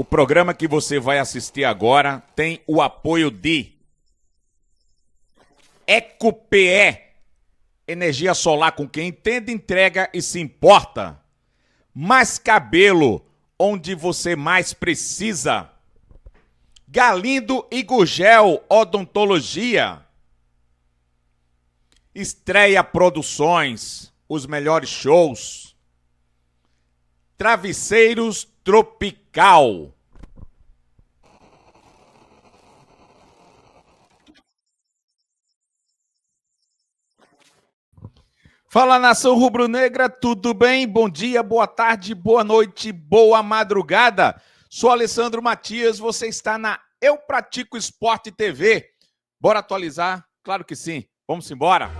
O programa que você vai assistir agora tem o apoio de EcoPE, energia solar com quem entende, entrega e se importa. Mais cabelo, onde você mais precisa. Galindo e Gugel Odontologia. Estreia Produções, os melhores shows. Travesseiros Tropical. Fala, nação rubro-negra, tudo bem? Bom dia, boa tarde, boa noite, boa madrugada. Sou Alessandro Matias, você está na Eu Pratico Esporte TV. Bora atualizar? Claro que sim. Vamos embora.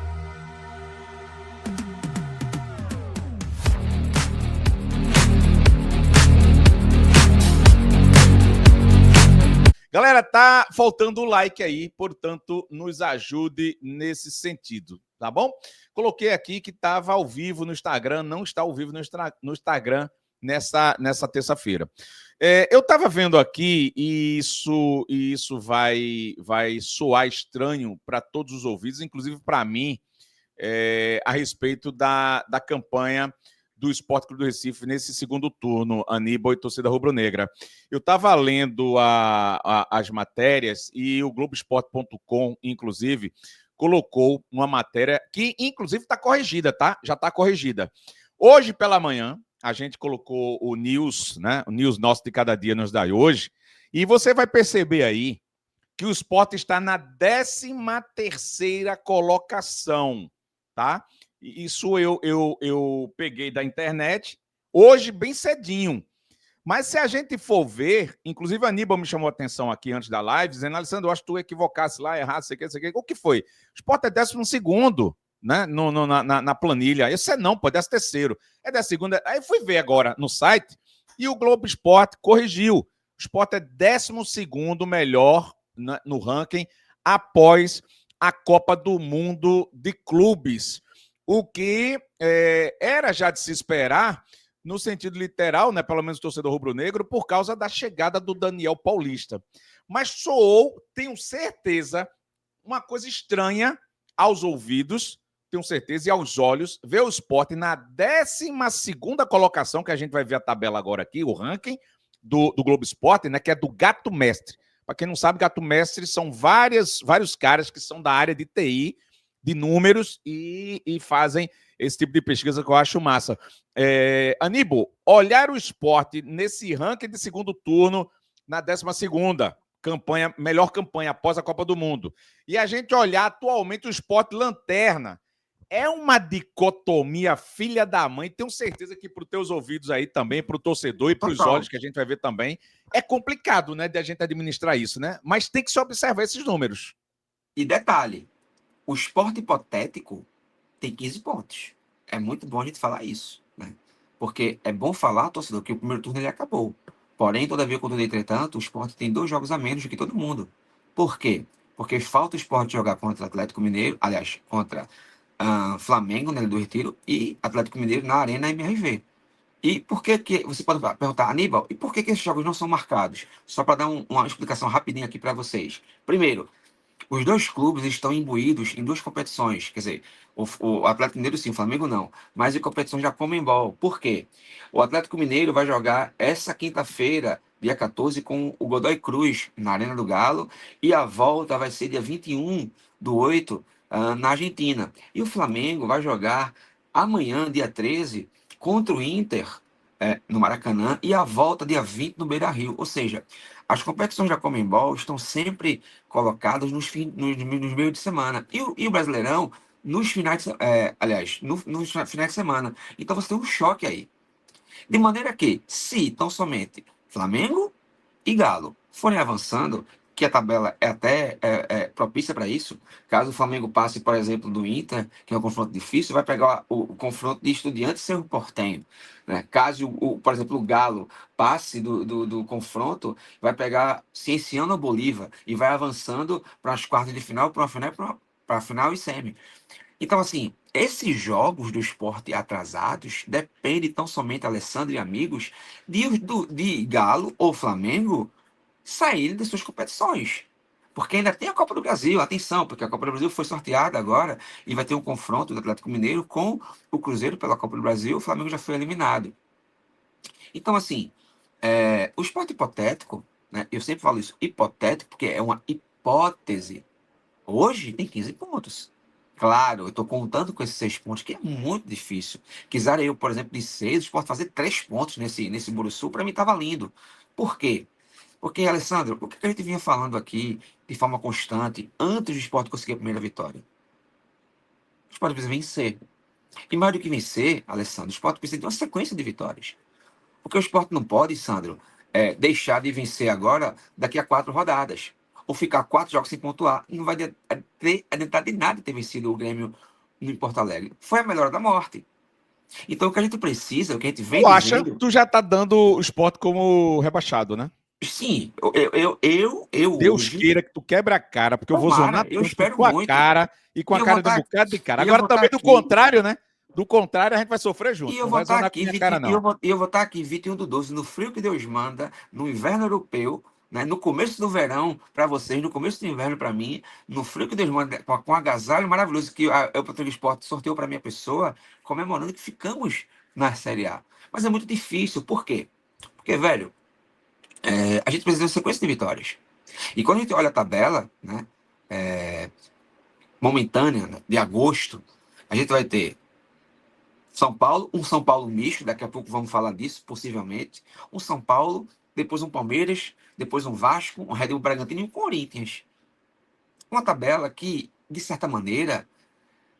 Galera, tá faltando o like aí, portanto, nos ajude nesse sentido, tá bom? Coloquei aqui que estava ao vivo no Instagram, não está ao vivo no Instagram nessa terça-feira. Eu estava vendo aqui e isso vai soar estranho para todos os ouvidos, inclusive para mim, a respeito da campanha do Sport Clube do Recife nesse segundo turno, Aníbal e torcida rubro-negra. Eu estava lendo as matérias e o Globoesporte.com, inclusive, colocou uma matéria que, inclusive, está corrigida, tá? Já está corrigida. Hoje, pela manhã, a gente colocou o News, né? O News nosso de cada dia nos dá hoje, e você vai perceber aí que o Sport está na 13ª colocação, tá? Isso eu peguei da internet hoje, bem cedinho. Mas se a gente for ver, inclusive a Aníbal me chamou a atenção aqui antes da live, dizendo, Alessandro, eu acho que tu equivocasse lá, errasse, sei o que. O que foi? O Sport é 12º, né, na planilha. Esse não, pô, é 13º. É 12º. Aí fui ver agora no site e o Globo Esporte corrigiu. O Sport é 12º melhor no ranking após a Copa do Mundo de Clubes. O que era já de se esperar, no sentido literal, né, pelo menos o torcedor rubro-negro, por causa da chegada do Daniel Paulista. Mas soou, tenho certeza, uma coisa estranha aos ouvidos, tenho certeza, e aos olhos, ver o Sport na 12ª colocação, que a gente vai ver a tabela agora aqui, o ranking do Globo Esporte, né, que é do Gato Mestre. Para quem não sabe, Gato Mestre são vários caras que são da área de TI, de números, e fazem esse tipo de pesquisa que eu acho massa. Aníbal, olhar o Sport nesse ranking de segundo turno, na 12ª campanha, melhor campanha após a Copa do Mundo, e a gente olhar atualmente o Sport lanterna, é uma dicotomia filha da mãe. Tenho certeza que para os teus ouvidos aí também, para o torcedor e para os olhos que a gente vai ver também, é complicado, né, de a gente administrar isso, né? Mas tem que se observar esses números. E detalhe, o Sport hipotético tem 15 pontos. É muito bom a gente falar isso, né? Porque é bom falar, torcedor, que o primeiro turno ele acabou. Porém, todavia, contudo, entretanto, o Sport tem 2 jogos a menos do que todo mundo. Por quê? Porque falta o Sport jogar contra o Atlético Mineiro, aliás, contra Flamengo, né, do Retiro, e Atlético Mineiro na Arena MRV. E por que você pode perguntar, Aníbal, e por que esses jogos não são marcados? Só para dar uma explicação rapidinha aqui para vocês. Primeiro, os 2 clubes estão imbuídos em 2 competições. Quer dizer, o Atlético Mineiro sim, o Flamengo não. Mas em competições da Conmebol. Por quê? O Atlético Mineiro vai jogar essa quinta-feira, dia 14, com o Godoy Cruz, na Arena do Galo. E a volta vai ser dia 21/8, na Argentina. E o Flamengo vai jogar amanhã, dia 13, contra o Inter, no Maracanã. E a volta dia 20 no Beira-Rio. Ou seja, as competições da Conmebol estão sempre colocadas nos meios de semana. E o Brasileirão nos finais de, nos finais de semana. Então você tem um choque aí. De maneira que, se tão somente Flamengo e Galo forem avançando, que a tabela é até propícia para isso, caso o Flamengo passe, por exemplo, do Inter, que é um confronto difícil, vai pegar o confronto de Estudiantes e Cerro Porteño. Né? Caso, por exemplo, o Galo passe do confronto, vai pegar Cienciano ou Bolívar e vai avançando para as quartas de final, para a final e semi. Então, assim, esses jogos do Sport atrasados dependem tão somente, Alessandro e amigos, de Galo ou Flamengo saírem das suas competições. Porque ainda tem a Copa do Brasil, atenção, porque a Copa do Brasil foi sorteada agora e vai ter um confronto do Atlético Mineiro com o Cruzeiro pela Copa do Brasil, o Flamengo já foi eliminado. Então, assim, o esporte hipotético, né, eu sempre falo isso, hipotético, porque é uma hipótese. Hoje tem 15 pontos. Claro, eu estou contando com esses 6 pontos, que é muito difícil. Quisera eu, por exemplo, de 6, o esporte fazer 3 pontos nesse Buruçu, para mim estava lindo. Por quê? Porque, Alessandro, o que a gente vinha falando aqui de forma constante, antes do esporte conseguir a primeira vitória? O esporte precisa vencer. E mais do que vencer, Alessandro, o esporte precisa de uma sequência de vitórias. Porque o esporte não pode, Sandro, deixar de vencer agora daqui a 4 rodadas. Ou ficar 4 jogos sem pontuar. E não vai adiantar de nada ter vencido o Grêmio em Porto Alegre. Foi a melhor da morte. Então o que a gente precisa, o que a gente vem Tu acha? dizendo. Tu já tá dando o esporte como rebaixado, né? Sim, eu Deus hoje. queira que tu quebre a cara, porque eu vou zonar Tomara, eu tanto com espero tua muito. cara e com E a eu vou cara de um estar bocado de cara. e eu Agora vou estar também do aqui. contrário, né? Do contrário, a gente vai sofrer E junto. eu Não vou vai estar zonar com aqui, minha cara, 20, não. eu vou estar aqui 21/12, no frio que Deus manda, no inverno europeu, né, no começo do verão para vocês, no começo do inverno para mim, no frio que Deus manda, com agasalho maravilhoso que o Patrulha Esporte sorteou para minha pessoa, comemorando que ficamos na Série A. Mas é muito difícil, por quê? Porque, velho, a gente precisa de uma sequência de vitórias. E quando a gente olha a tabela, né, momentânea, né, de agosto, a gente vai ter São Paulo, um São Paulo misto, daqui a pouco vamos falar disso, possivelmente. Um São Paulo, depois um Palmeiras, depois um Vasco, um Red Bull Bragantino e um Corinthians. Uma tabela que, de certa maneira,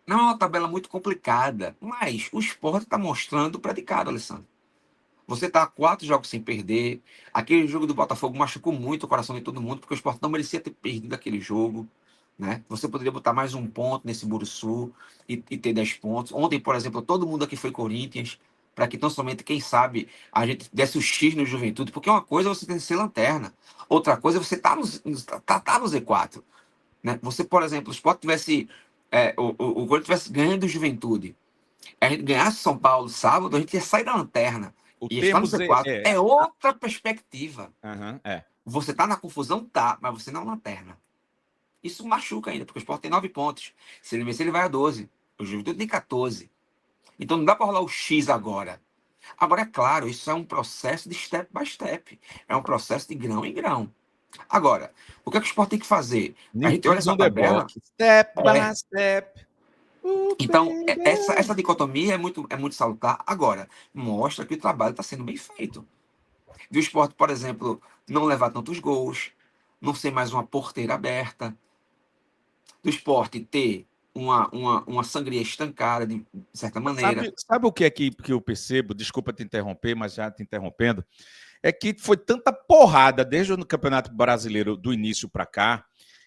não é uma tabela muito complicada, mas o esporte está mostrando o predicado, Alessandro. Você está 4 jogos sem perder. Aquele jogo do Botafogo machucou muito o coração de todo mundo, porque o esporte não merecia ter perdido aquele jogo. Né? Você poderia botar mais um ponto nesse Buruçu e ter 10 pontos. Ontem, por exemplo, todo mundo aqui foi Corinthians, para que tão somente, quem sabe, a gente desse o X no Juventude, porque uma coisa é você ter que ser lanterna, outra coisa é você estar no Z4. Né? Você, por exemplo, o Sport tivesse. O Corinthians tivesse ganhando o Juventude, a gente ganhasse São Paulo sábado, a gente ia sair da lanterna. O E estar no termos Z4 é outra perspectiva. Aham, é. Você tá na confusão? Tá, mas você não é lanterna. Isso machuca ainda, porque o Sport tem 9 pontos. Se ele vencer, ele vai a 12. O Juventude tem 14. Então não dá para rolar o X agora. Agora, é claro, isso é um processo de step by step. É um processo de grão em grão. Agora, o que é que o Sport tem que fazer? A New gente olha Kids essa on the tabela. Block. Step by É, step. então, essa Baby. dicotomia é muito salutar. Agora, mostra que o trabalho está sendo bem feito. De o Sport, por exemplo, não levar tantos gols, não ser mais uma porteira aberta, do esporte ter uma sangria estancada, de certa maneira. Sabe o que é que eu percebo? Desculpa te interromper, mas já te interrompendo. É que foi tanta porrada desde o Campeonato Brasileiro do início para cá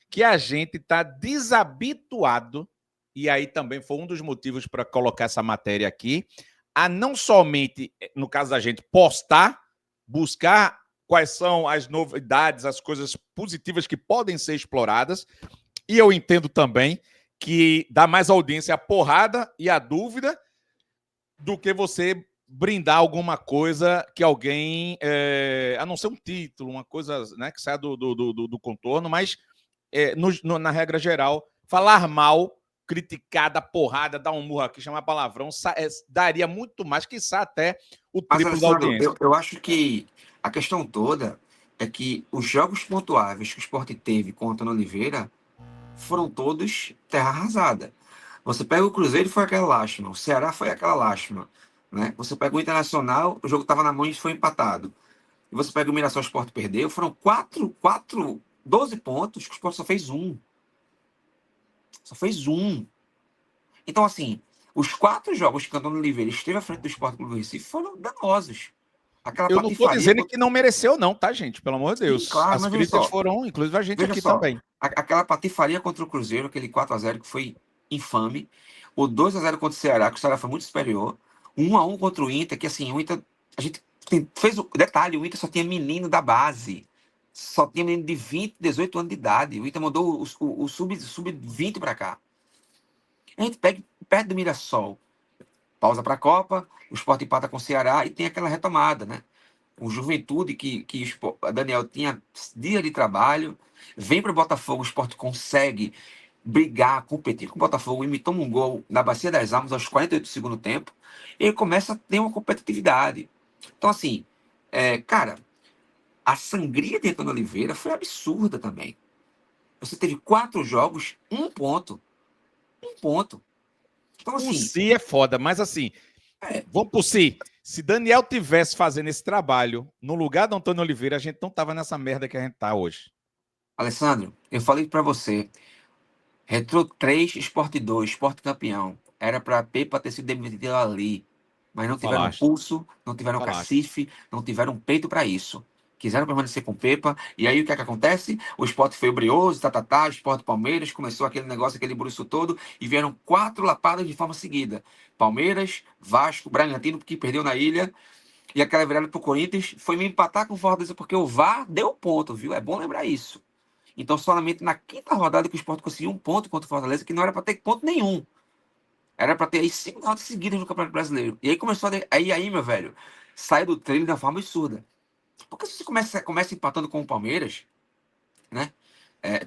que a gente está desabituado, e aí também foi um dos motivos para colocar essa matéria aqui, a não somente, no caso da gente, postar, buscar quais são as novidades, as coisas positivas que podem ser exploradas, e eu entendo também que dá mais audiência à porrada e à dúvida do que você brindar alguma coisa que alguém, a não ser um título, uma coisa, né, que saia do contorno, mas na regra geral, falar mal, criticar, dar porrada, dar um murro aqui, chamar palavrão, daria muito mais, quiçá até o Mas, triplo da Alessandro, audiência. eu acho que a questão toda é que os jogos pontuáveis que o esporte teve com o Antônio Oliveira foram todos terra arrasada. Você pega o Cruzeiro, foi aquela lástima. O Ceará foi aquela lástima. Né? Você pega o Internacional, o jogo estava na mão e foi empatado. E você pega o Mirassol, o Sport perdeu. Foram 12 pontos que o Sport só fez um. Só fez um. Então, assim, os 4 jogos que o Antônio Oliveira esteve à frente do Sport Clube do Recife foram danosos. Aquela Eu não estou patifaria. dizendo que não mereceu, não, tá, gente? Pelo amor de Sim, Deus. claro, As mas veja críticas só. foram, inclusive, a gente Veja aqui só. também. Aquela patifaria contra o Cruzeiro, aquele 4-0 que foi infame. O 2-0 contra o Ceará, que o Ceará foi muito superior. 1-1 contra o Inter, que assim, o Inter. A gente fez o detalhe: o Inter só tinha menino da base. Só tinha menino de 20, 18 anos de idade. O Inter mandou o sub-20 para cá. A gente pega perto do Mirassol, pausa para a Copa, o Sport empata com o Ceará e tem aquela retomada, né? O Juventude, que a Daniel tinha dia de trabalho, vem para o Botafogo, o Sport consegue brigar, competir com o Botafogo e me toma um gol na Bacia das Almas aos 48 do segundo tempo, e ele começa a ter uma competitividade. Então, assim, cara, a sangria de Antônio Oliveira foi absurda também. Você teve 4 jogos, 1 ponto. 1 ponto. Então, O assim, Si é foda, mas assim, é, vamos pro Si. Se Daniel tivesse fazendo esse trabalho no lugar do Antônio Oliveira, a gente não tava nessa merda que a gente tá hoje. Alessandro, eu falei para você, Retro 3, Sport 2, Sport campeão. Era para Pepa ter sido demitido ali. Mas não tiveram Falaste, pulso, não tiveram falaste. cacife, não tiveram peito para isso. Quiseram permanecer com Pepa. E aí o que é que acontece? O Sport foi brioso, Sport Palmeiras, começou aquele negócio, aquele bruxo todo, e vieram 4 lapadas de forma seguida. Palmeiras, Vasco, Bragantino, que perdeu na ilha, e aquela virada pro Corinthians foi me empatar com o Fortaleza, porque o VAR deu ponto, viu? É bom lembrar isso. Então, somente na quinta rodada que o Sport conseguiu 1 ponto contra o Fortaleza, que não era para ter ponto nenhum. Era para ter aí 5 rodadas seguidas no Campeonato Brasileiro. E aí começou aí, meu velho, sai do trilho de uma forma absurda. Porque se você começa empatando com o Palmeiras, né?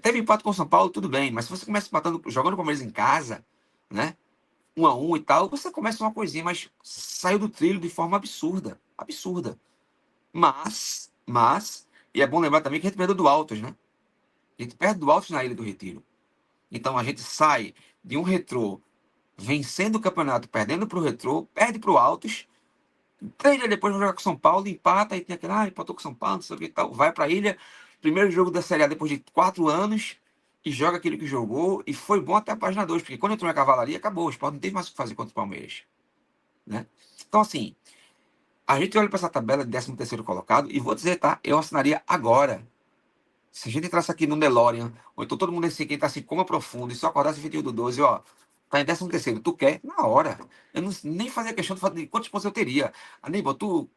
Teve empate com o São Paulo, tudo bem, mas se você começa empatando, jogando o Palmeiras em casa, né? 1-1 e tal, você começa uma coisinha, mas saiu do trilho de forma absurda. Absurda. E é bom lembrar também que a gente perdeu do Altos, né? A gente perde do Altos na Ilha do Retiro. Então a gente sai de um Retrô vencendo o campeonato, perdendo para o Retrô, perde para o Altos. 3 dias depois vai jogar com o São Paulo, empata e tem aquele, empatou com o São Paulo, não sei o que e tal. Vai para a ilha, primeiro jogo da Série A depois de 4 anos, e joga aquilo que jogou. E foi bom até a página 2, porque quando entrou na cavalaria, acabou. O Sport não teve mais o que fazer contra o Palmeiras. Né? Então, assim, a gente olha para essa tabela de 13º colocado, e vou dizer, tá? Eu assinaria agora. Se a gente entrasse aqui no DeLorean, ou então todo mundo assim, quem tá assim, coma profundo, e só acordasse 21 do 12, ó, tá em 13º, tu quer? Na hora. Eu não, nem fazia questão de falar de quantos pontos eu teria. Aníbal, tu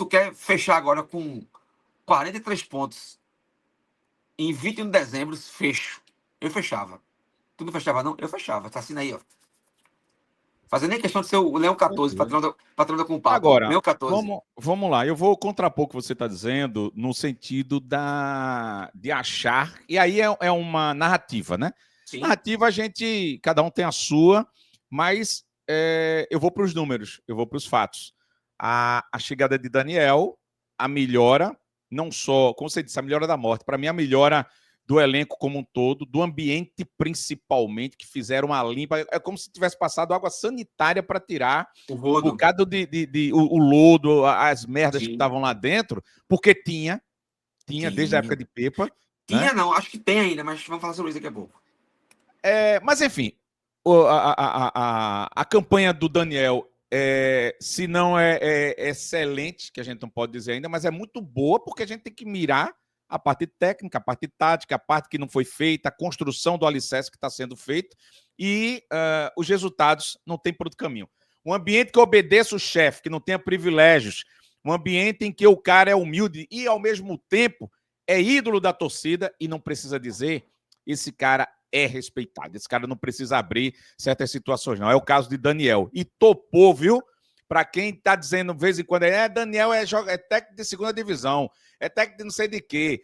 quer fechar agora com 43 pontos em 21 de dezembro, fecho. Eu fechava. Tu não fechava, não? Eu fechava. Tá assim aí, ó. Fazendo nem questão de ser o Leão 14, patrão da com o Papa, ó. Agora, Leão 14. vamos lá. Eu vou contrapor o que você está dizendo no sentido de achar, e aí é uma narrativa, né? Sim. Narrativa, cada um tem a sua, mas eu vou para os números, eu vou para os fatos. A chegada de Daniel, a melhora, não só, como você disse, a melhora da morte, para mim, a melhora do elenco como um todo, do ambiente principalmente, que fizeram uma limpa. É como se tivesse passado água sanitária para tirar O um Rodo. bocado o lodo, as merdas que Sim. estavam lá dentro, porque tinha desde a época Tinha. de Pepa, né? Tinha não, acho que tem ainda, mas vamos falar sobre isso daqui a pouco. Mas enfim, a campanha do Daniel, se não é excelente, que a gente não pode dizer ainda, mas é muito boa, porque a gente tem que mirar a parte técnica, a parte tática, a parte que não foi feita, a construção do alicerce que está sendo feito, e os resultados não têm por outro caminho. Um ambiente que obedeça o chefe, que não tenha privilégios, um ambiente em que o cara é humilde e, ao mesmo tempo, é ídolo da torcida, e não precisa dizer, esse cara é respeitado. Esse cara não precisa abrir certas situações, não. É o caso de Daniel. E topou, viu? Para quem está dizendo de vez em quando, Daniel é técnico de segunda divisão, é técnico de não sei de quê.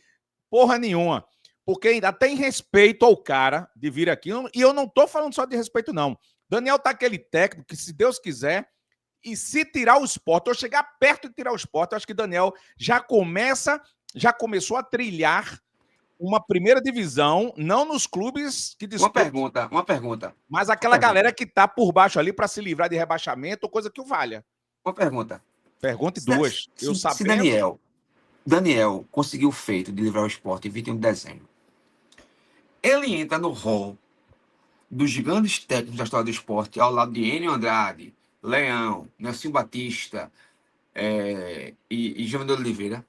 Porra nenhuma. Porque ainda tem respeito ao cara de vir aqui. E eu não estou falando só de respeito, não. Daniel tá aquele técnico que, se Deus quiser, e se tirar o Sport, ou chegar perto de tirar o Sport, eu acho que Daniel já começou a trilhar uma primeira divisão, não nos clubes que Uma disputam, pergunta, uma pergunta, mas uma aquela galera pergunta, que tá por baixo ali para se livrar de rebaixamento, ou coisa que o valha. uma pergunta. Pergunte Se, duas. Eu se sabendo. Daniel conseguiu o feito de livrar o Sport em 21 de dezembro, ele entra no hall dos grandes técnicos da história do esporte, ao lado de Enio Andrade, Leão, Nelson Batista e Giovanni Oliveira.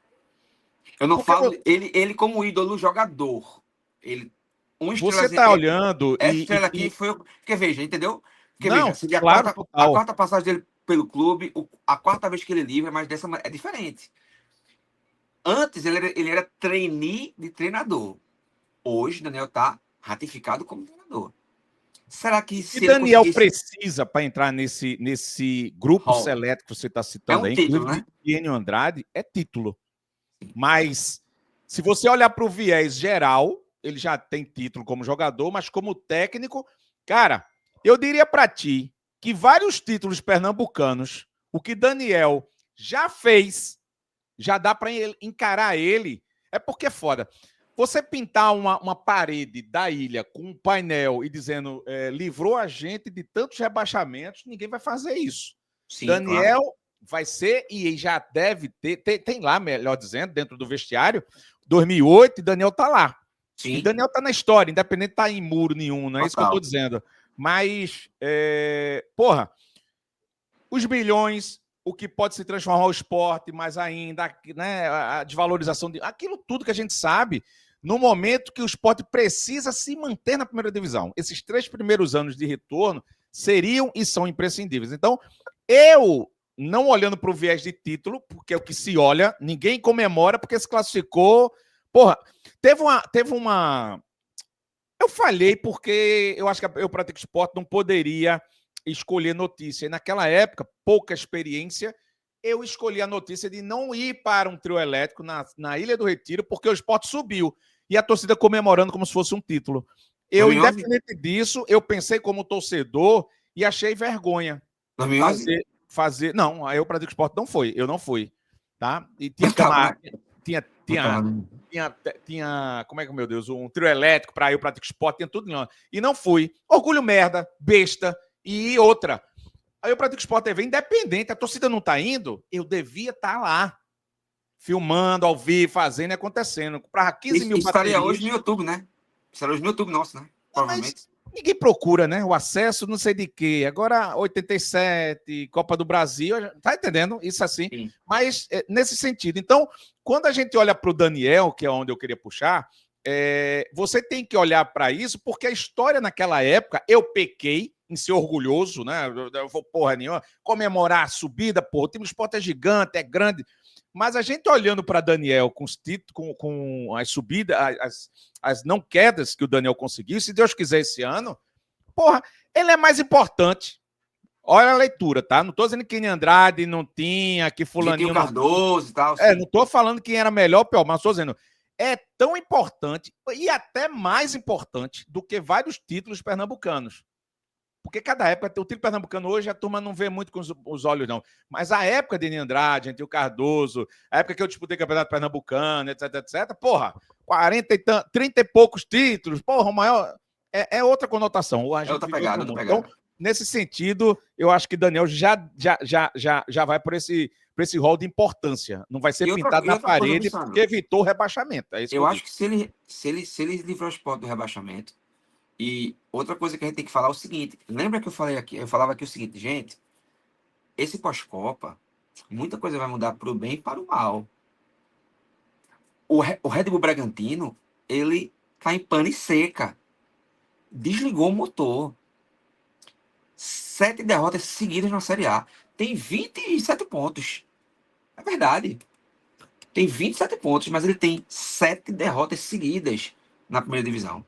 Eu não Porque falo ele como ídolo jogador. Ele, uma estrela, você tá olhando essa estrela aqui foi. Porque veja, entendeu? Porque veja, Não, seria a claro, quarta, a total. quarta passagem dele pelo clube, a quarta vez que ele livra, mas dessa é diferente. Antes ele era trainee de treinador. Hoje, Daniel está ratificado como treinador. Será que E se ele Daniel conseguisse... precisa para entrar nesse grupo Hall, seleto que você está é citando um aí, título, inclusive né? de Enio Andrade, é título. Mas se você olhar para o viés geral, ele já tem título como jogador, mas como técnico, cara, eu diria para ti que vários títulos pernambucanos, o que Daniel já fez, já dá para encarar ele. É porque é foda. Você pintar uma parede da ilha com um painel e dizendo livrou a gente de tantos rebaixamentos, ninguém vai fazer isso. Sim, claro. Daniel vai ser e já deve ter, tem lá, melhor dizendo, dentro do vestiário, 2008, e Daniel tá lá. E Sim, Daniel tá na história, independente de tá em muro nenhum, não é isso que eu tô total. dizendo. Mas, porra, os milhões, o que pode se transformar o esporte, mais ainda, né, a desvalorização de aquilo tudo que a gente sabe, no momento que o esporte precisa se manter na primeira divisão. Esses 3 primeiros anos de retorno seriam e são imprescindíveis. Então, eu, não olhando para o viés de título, porque é o que se olha, ninguém comemora porque se classificou. Porra, teve uma. Eu falhei porque eu acho que eu Pratico Esporte não poderia escolher notícia. E naquela época, pouca experiência, eu escolhi a notícia de não ir para um trio elétrico na Ilha do Retiro, porque o esporte subiu. E a torcida comemorando como se fosse um título. Eu, 2011? independente disso, eu pensei como torcedor e achei vergonha 2011? fazer. Não, aí o Pratico Esporte não foi. Eu não fui. Tá? E tinha Tava, camarada. né? Tinha, Não tinha, tava, não. tinha, como é que, meu Deus, um trio elétrico para ir o Pratico Esporte, tinha tudo não. E não fui. Orgulho merda, besta. E outra. Aí o Pratico Esporte TV independente, a torcida não tá indo, eu devia estar lá, filmando, ao vivo, fazendo e acontecendo. Para 15 Isso mil estaria baterias. hoje no YouTube, né? Estaria hoje no YouTube nosso, né? Mas Provavelmente. ninguém procura, né? O acesso, não sei de quê. Agora, 87, Copa do Brasil, tá entendendo? Isso assim. Sim. Mas nesse sentido. Então, quando a gente olha para o Daniel, que é onde eu queria puxar, você tem que olhar para isso, porque a história naquela época, eu pequei em ser orgulhoso, né? Eu vou, porra nenhuma, comemorar a subida, porra, o time do esporte é gigante, é grande. Mas a gente olhando para Daniel com os títulos, com as subidas, as não quedas que o Daniel conseguiu, se Deus quiser esse ano, porra, ele é mais importante. Olha a leitura, tá? Não tô dizendo que Andrade não tinha, que Gentil fulaninho não. Cardoso e tal, Não sim. tô falando quem era melhor ou pior, mas tô dizendo, é tão importante e até mais importante do que vários títulos pernambucanos. Porque cada época, o título pernambucano hoje, a turma não vê muito com os olhos, não. Mas a época de Nini Andrade, Gentil Cardoso, a época que eu disputei campeonato pernambucano, etc, etc, porra, 30 e poucos títulos, porra, o maior. É outra conotação. A É gente outra vive pegada, outro outra mundo. Então, pegada. nesse sentido, eu acho que Daniel já vai por esse rol de importância. Não vai ser pintado E na outra coisa, parede porque Vissandro, evitou o rebaixamento. É isso que eu eu digo. acho que se ele livrou o esporte do rebaixamento, e outra coisa que a gente tem que falar é o seguinte, lembra que eu falei aqui, eu falava aqui o seguinte, gente, esse pós-Copa, muita coisa vai mudar para o bem e para o mal. O Red Bull Bragantino, ele tá em pane seca. Desligou o motor. 7 derrotas seguidas na Série A. Tem 27 pontos. É verdade. Tem 27 pontos, mas ele tem 7 derrotas seguidas na primeira divisão.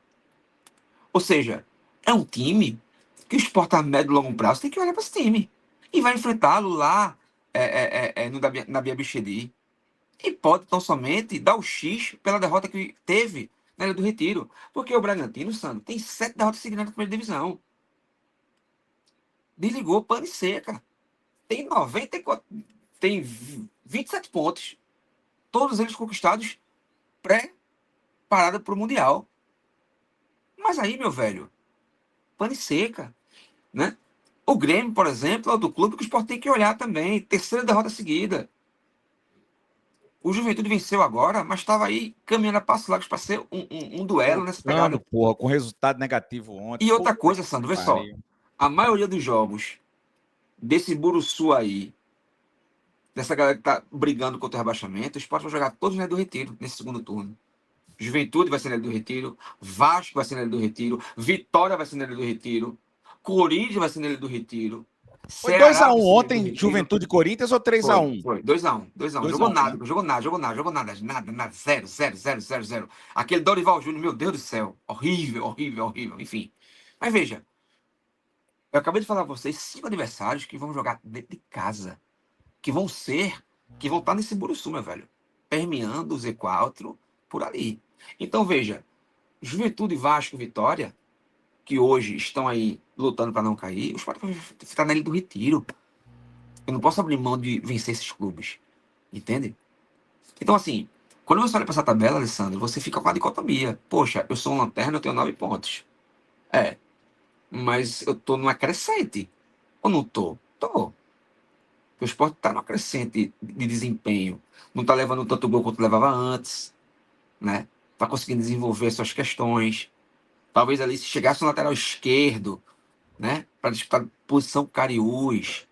Ou seja, é um time que o Sport a médio e longo prazo tem que olhar para esse time. E vai enfrentá-lo lá no na Bia Bichedi. E pode tão somente dar o X pela derrota que teve na Ilha do Retiro. Porque o Bragantino, Sandro, tem 7 derrotas seguidas na primeira divisão. Desligou pane seca. Tem 94. Tem 27 pontos. Todos eles conquistados pré-parada para o Mundial. Mas aí, meu velho, pane seca, né? O Grêmio, por exemplo, é outro clube que o Sport tem que olhar também. Terceira derrota seguida. O Juventude venceu agora, mas estava aí caminhando a passos largos para ser um duelo nessa Voltando, pegada. porra, com resultado negativo ontem. E outra Puta coisa, que Sandro, vê só. pariu. A maioria dos jogos desse Buruçu aí, dessa galera que tá brigando contra o rebaixamento, o Sport vai jogar todos na Ilha do Retiro nesse segundo turno. Juventude vai ser na Ilha do Retiro, Vasco vai ser na Ilha do Retiro, Vitória vai ser na Ilha do Retiro, Corinthians vai ser na Ilha do Retiro, Foi dois Ceará a vai um ser na Ilha do ontem, Retiro. Juventude e Corinthians, ou três a Foi, um? foi. 2-1, 2-1. Dois a Jogou um, nada, né? jogou nada, jogou nada, jogou nada, nada, nada, zero, zero, zero, zero, zero, zero. Aquele Dorival Júnior, meu Deus do céu, horrível, horrível, horrível, enfim. Mas veja, Eu acabei de falar pra vocês 5 adversários que vão jogar dentro de casa. Que vão estar nesse Buruçu, meu velho. Permeando o Z4 por ali. Então, veja, Juventude, Vasco, Vitória, que hoje estão aí lutando para não cair, os caras vão ficar na Ilha do Retiro. Eu não posso abrir mão de vencer esses clubes. Entende? Então, assim, quando você olha para essa tabela, Alessandro, você fica com a dicotomia. Poxa, eu sou um lanterna, eu tenho 9 pontos. É, mas eu tô numa crescente. Ou não tô? Tô. O Sport tá numa crescente de desempenho. Não tá levando tanto gol quanto levava antes, né? Tá conseguindo desenvolver suas questões. Talvez ali se chegasse no lateral esquerdo, né? Para disputar posição com Cariús.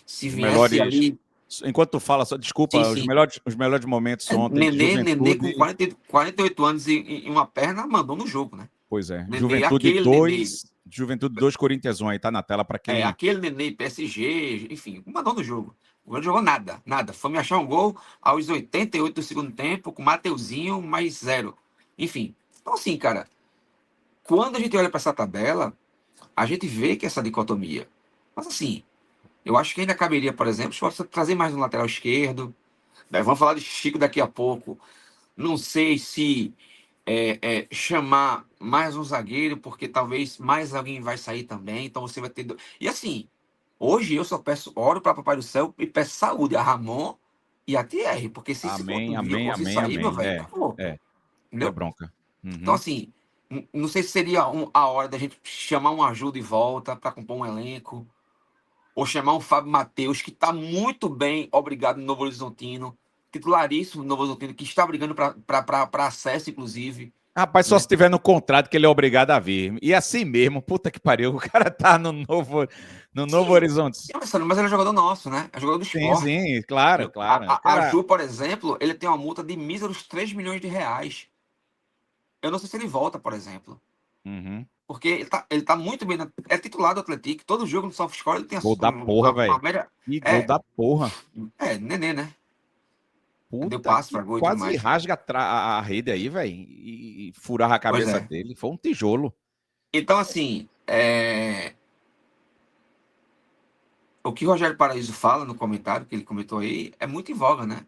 Se Os viesse melhores. ali. Enquanto tu fala, só Sim, desculpa, sim. os melhores momentos ontem de Nenê com Juventude. 48 anos e uma perna mandou no jogo, né? Pois é. Nenê, Juventude aquele Nenê. 2, Juventude 2, Corinthians 1 aí, tá na tela para quem. Aquele Nenê, PSG, enfim, mandou no jogo. O Goiás jogou nada, nada. Foi me achar um gol aos 88 do segundo tempo, com Mateuzinho, mais 0. Enfim. Então, assim, cara, quando a gente olha para essa tabela, a gente vê que essa dicotomia. Mas, assim, eu acho que ainda caberia, por exemplo, você trazer mais um lateral esquerdo. Né? Vamos falar de Chico daqui a pouco. Não sei se chamar mais um zagueiro, porque talvez mais alguém vai sair também. Então você vai ter. E assim, hoje eu só peço, oro para Papai do Céu e peço saúde a Ramon e a Thierry, porque se esse Amém, outro vir amém, conseguir amém, sair, meu amém. velho, acabou. É Entendeu? bronca. Então, Uhum. assim, não sei se seria a hora da gente chamar um ajuda e volta para compor um elenco, ou chamar um Fábio Matheus, que está muito bem, obrigado, no Novo Horizontino, titularíssimo no Novo Horizontino, que está brigando para acesso, inclusive. Rapaz, só Né? se tiver no contrato que ele é obrigado a vir. E assim mesmo, puta que pariu, o cara tá no Novo Sim, Horizonte. sim, mas ele é jogador nosso, né? É jogador do Sim, esporte. sim, claro, claro. A Cara, Ju, por exemplo, ele tem uma multa de míseros 3 milhões de reais. Eu não sei se ele volta, por exemplo. uhum. Porque ele tá muito bem. É titular do Atlético. Todo jogo no SofaScore ele tem Gol da porra, uma velho. média. Que gol É, da porra. Nenê, né? Deu Puta passe que para gol e tudo quase mais. rasga a rede aí, velho. E furava a Pois cabeça é. dele. Foi um tijolo. Então, assim, o que o Rogério Paraíso fala no comentário, que ele comentou aí, é muito em voga, né?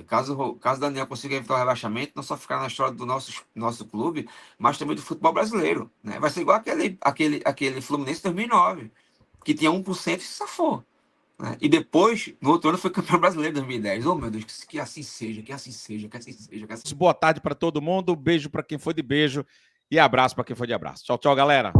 Caso o Daniel consiga evitar o rebaixamento, não só ficar na história do nosso clube, mas também do futebol brasileiro. Né? Vai ser igual aquele Fluminense 2009, que tinha 1% e se safou. Né? E depois, no outro ano, foi campeão brasileiro em 2010. Oh, meu Deus, que assim seja, que assim seja, que assim seja. Que assim... Boa tarde para todo mundo. Beijo para quem foi de beijo. E abraço para quem foi de abraço. Tchau, tchau, galera.